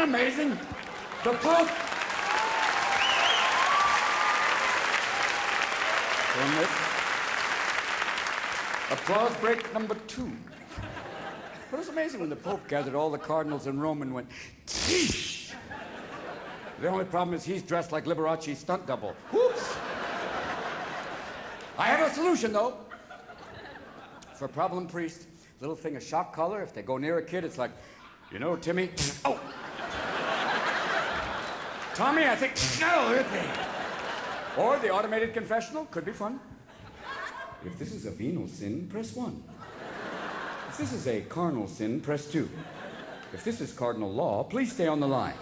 amazing? The Pope... Applause break number 2. But it's amazing when the Pope gathered all the cardinals in Rome and went, "Teesh!" The only problem is he's dressed like Liberace's stunt double. Whoops! I have a solution, though. For problem priests, little thing, a shock collar. If they go near a kid, it's like, you know, Timmy? Oh! Tommy, I think... No, okay. Or the automated confessional. Could be fun. If this is a venal sin, press 1. If this is a carnal sin, press 2. If this is cardinal law, please stay on the line.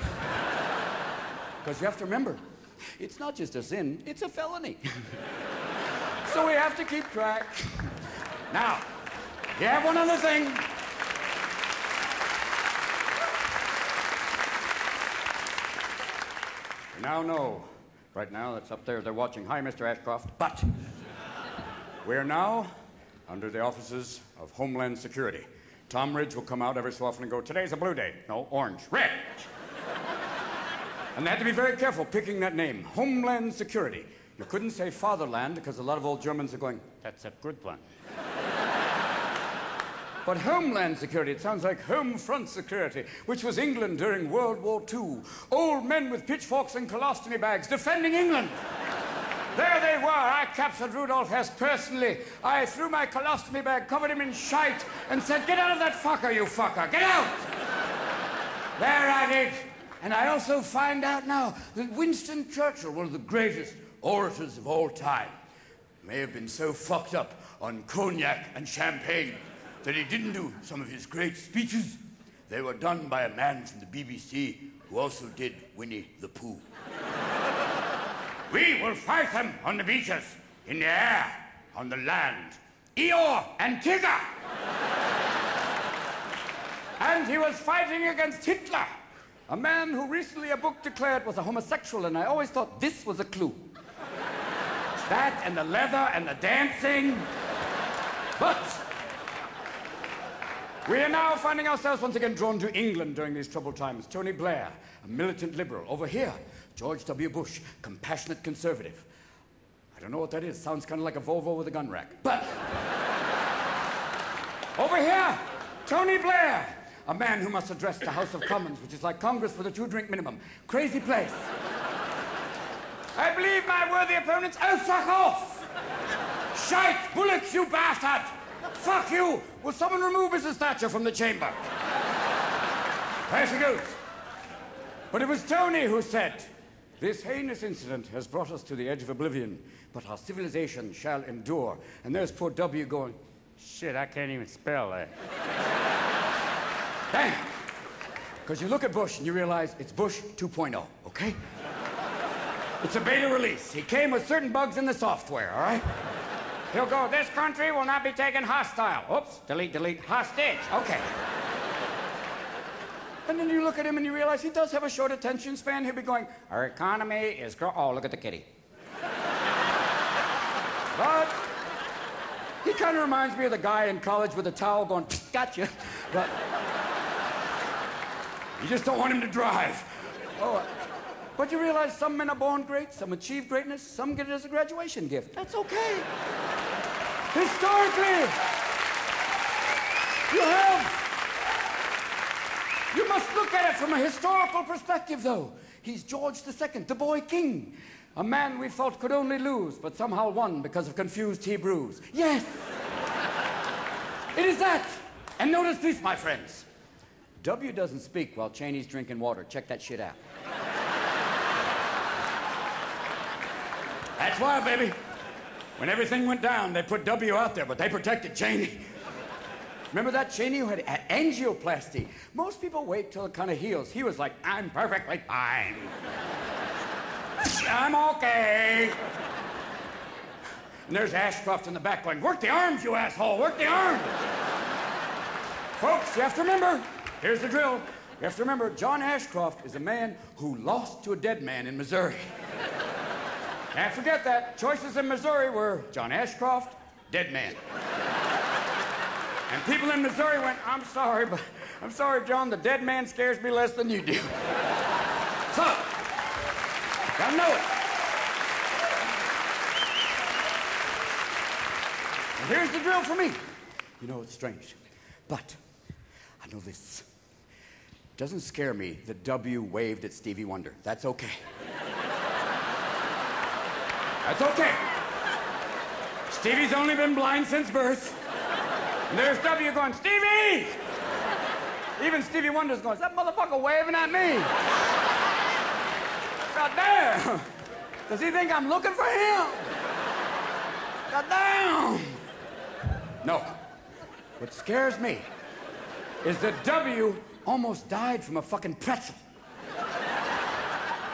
Because you have to remember, it's not just a sin, it's a felony. So we have to keep track. Now, you have one other thing. You now know, right now, that's up there, they're watching. Hi, Mr. Ashcroft. But we're now under the offices of Homeland Security. Tom Ridge will come out every so often and go, today's a blue day. No, orange. Red. And they had to be very careful picking that name, Homeland Security. You couldn't say Fatherland because a lot of old Germans are going, that's a good one. But Homeland Security, it sounds like Home Front Security, which was England during World War II. Old men with pitchforks and colostomy bags defending England. There they were. I captured Rudolph Hess personally. I threw my colostomy bag, covered him in shite, and said, get out of that fucker, you fucker. Get out! There I did. And I also find out now that Winston Churchill, one of the greatest orators of all time, may have been so fucked up on cognac and champagne that he didn't do some of his great speeches. They were done by a man from the BBC who also did Winnie the Pooh. We will fight them on the beaches, in the air, on the land. Eeyore and Tigger! And he was fighting against Hitler, a man who recently a book declared was a homosexual, and I always thought this was a clue. That and the leather and the dancing. But we are now finding ourselves once again drawn to England during these troubled times. Tony Blair, a militant liberal. Over here, George W. Bush, compassionate conservative. I don't know what that is. Sounds kind of like a Volvo with a gun rack. But over here, Tony Blair, a man who must address the House of Commons, which is like Congress with a 2-drink minimum. Crazy place. I believe my worthy opponents... Oh, fuck off! Shite! Bullocks, you bastard! Fuck you! Will someone remove Mrs. Thatcher from the chamber? There she goes. But it was Tony who said, this heinous incident has brought us to the edge of oblivion, but our civilization shall endure. And there's poor W going, shit, I can't even spell that. Damn. Because you look at Bush and you realize it's Bush 2.0, okay? It's a beta release. He came with certain bugs in the software, all right? He'll go, this country will not be taken hostile. Oops, delete, delete, hostage. Okay. And then you look at him and you realize he does have a short attention span. He'll be going, our economy is oh, look at the kitty. But he kind of reminds me of the guy in college with a towel going, gotcha. But you just don't want him to drive. Oh, but you realize some men are born great, some achieve greatness, some get it as a graduation gift. That's okay. Historically, you must look at it from a historical perspective, though. He's George II, the boy king. A man we felt could only lose, but somehow won because of confused Hebrews. Yes! It is that. And notice this, my friends. W doesn't speak while Cheney's drinking water. Check that shit out. That's why, baby. When everything went down, they put W out there, but they protected Cheney. Remember that Cheney who had angioplasty? Most people wait till it kind of heals. He was like, I'm perfectly fine. I'm okay. And there's Ashcroft in the back going, work the arms, you asshole, work the arms. Folks, you have to remember, here's the drill. You have to remember, John Ashcroft is a man who lost to a dead man in Missouri. Can't forget that. Choices in Missouri were John Ashcroft, dead man. And people in Missouri went, I'm sorry, but I'm sorry, John, the dead man scares me less than you do. So, gotta know it. And here's the drill for me. You know, it's strange, but I know this. Doesn't scare me that W waved at Stevie Wonder. That's okay. That's okay. Stevie's only been blind since birth. And there's W going, Stevie! Even Stevie Wonder's going, is that motherfucker waving at me? God damn! Does he think I'm looking for him? God damn! No. What scares me is that W almost died from a fucking pretzel.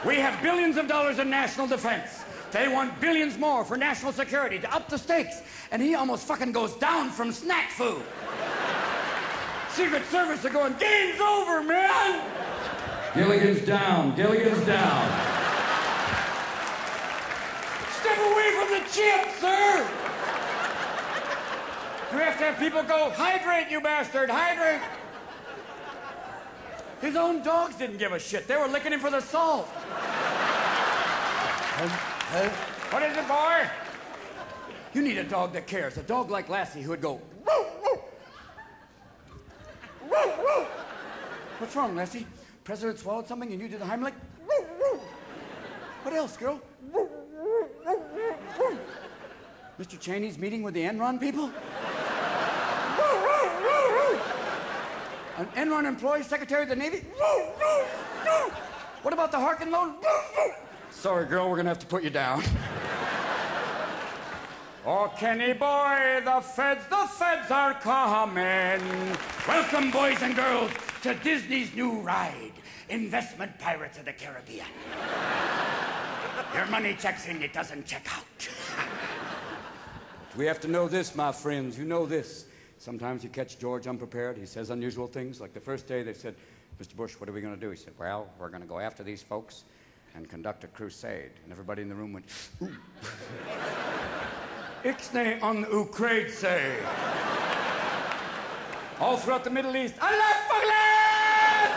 We have billions of dollars in national defense. They want billions more for national security to up the stakes. And he almost fucking goes down from snack food. Secret Service are going, game's over, man! Gilligan's down. Gilligan's down. Step away from the chip, sir! Do we have to have people go, hydrate, you bastard, hydrate? His own dogs didn't give a shit. They were licking him for the salt. What is it, boy? You need a dog that cares. A dog like Lassie who would go, woo, woo. Woo, woo. What's wrong, Lassie? President swallowed something and you did the Heimlich? Woo, woo. What else, girl? Woo, woo, woo, woo. Mr. Cheney's meeting with the Enron people? An Enron employee, Secretary of the Navy? What about the Harkin loan? Sorry, girl, we're gonna have to put you down. Oh, Kenny boy, the feds are coming. Welcome, boys and girls, to Disney's new ride, Investment Pirates of the Caribbean. Your money checks in, it doesn't check out. We have to know this, my friends, you know this. Sometimes you catch George unprepared. He says unusual things. Like the first day they said, Mr. Bush, what are we going to do? He said, well, we're going to go after these folks and conduct a crusade. And everybody in the room went, ooh. Ixnay on Ukraine say. All throughout the Middle East, Allah Faglan!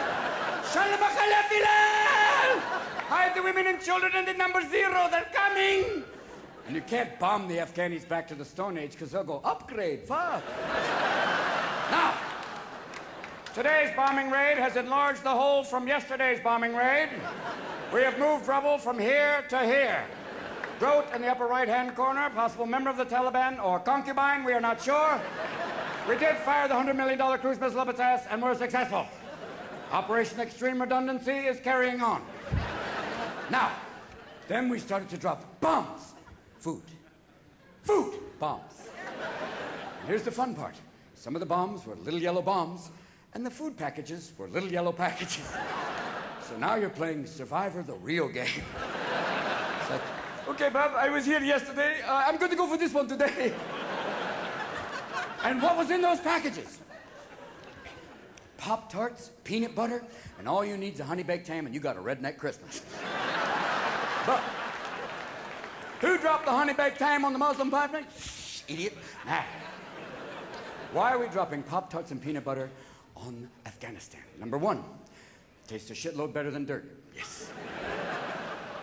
Shalom Akhalafilal! Hide the women and children in the number 0. They're coming! And you can't bomb the Afghanis back to the Stone Age because they'll go, upgrade, fuck. Now, today's bombing raid has enlarged the hole from yesterday's bombing raid. We have moved rubble from here to here. Goat in the upper right-hand corner, possible member of the Taliban or concubine, we are not sure. We did fire the $100 million cruise missile up its ass and we're successful. Operation Extreme Redundancy is carrying on. Now, then we started to drop bombs. Food bombs. And here's the fun part. Some of the bombs were little yellow bombs, and the food packages were little yellow packages. So now you're playing Survivor, the real game. It's like, okay, Bob, I was here yesterday. I'm going to go for this one today. And what was in those packages? Pop-Tarts, peanut butter, and all you need is a honey-baked ham, and you got a redneck Christmas. But who dropped the honey-baked ham on the Muslim pipeline? Idiot. Nah. Why are we dropping Pop-Tarts and peanut butter on Afghanistan? Number 1, tastes a shitload better than dirt. Yes.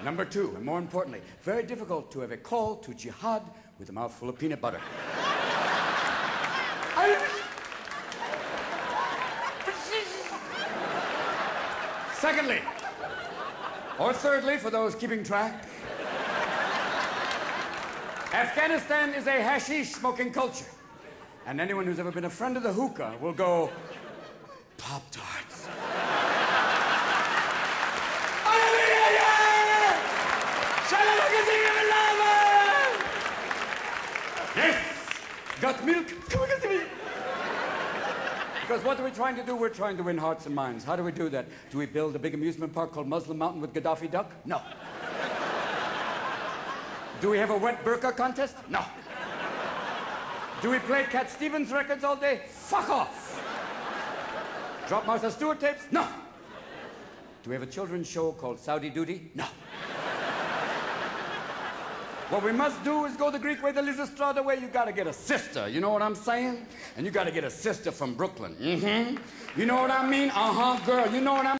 Number 2, and more importantly, very difficult to have a call to jihad with a mouthful of peanut butter. Secondly, or thirdly, for those keeping track, Afghanistan is a hashish smoking culture. And anyone who's ever been a friend of the hookah will go, Pop-Tarts. Yes! Got milk? Because what are we trying to do? We're trying to win hearts and minds. How do we do that? Do we build a big amusement park called Muslim Mountain with Gaddafi Duck? No. Do we have a wet burqa contest? No. Do we play Cat Stevens records all day? Fuck off. Drop Martha Stewart tapes? No. Do we have a children's show called Saudi Duty? No. What we must do is go the Greek way, the Lysistrata way. You gotta get a sister, you know what I'm saying? And you gotta get a sister from Brooklyn. You know what I mean? Girl, you know what I'm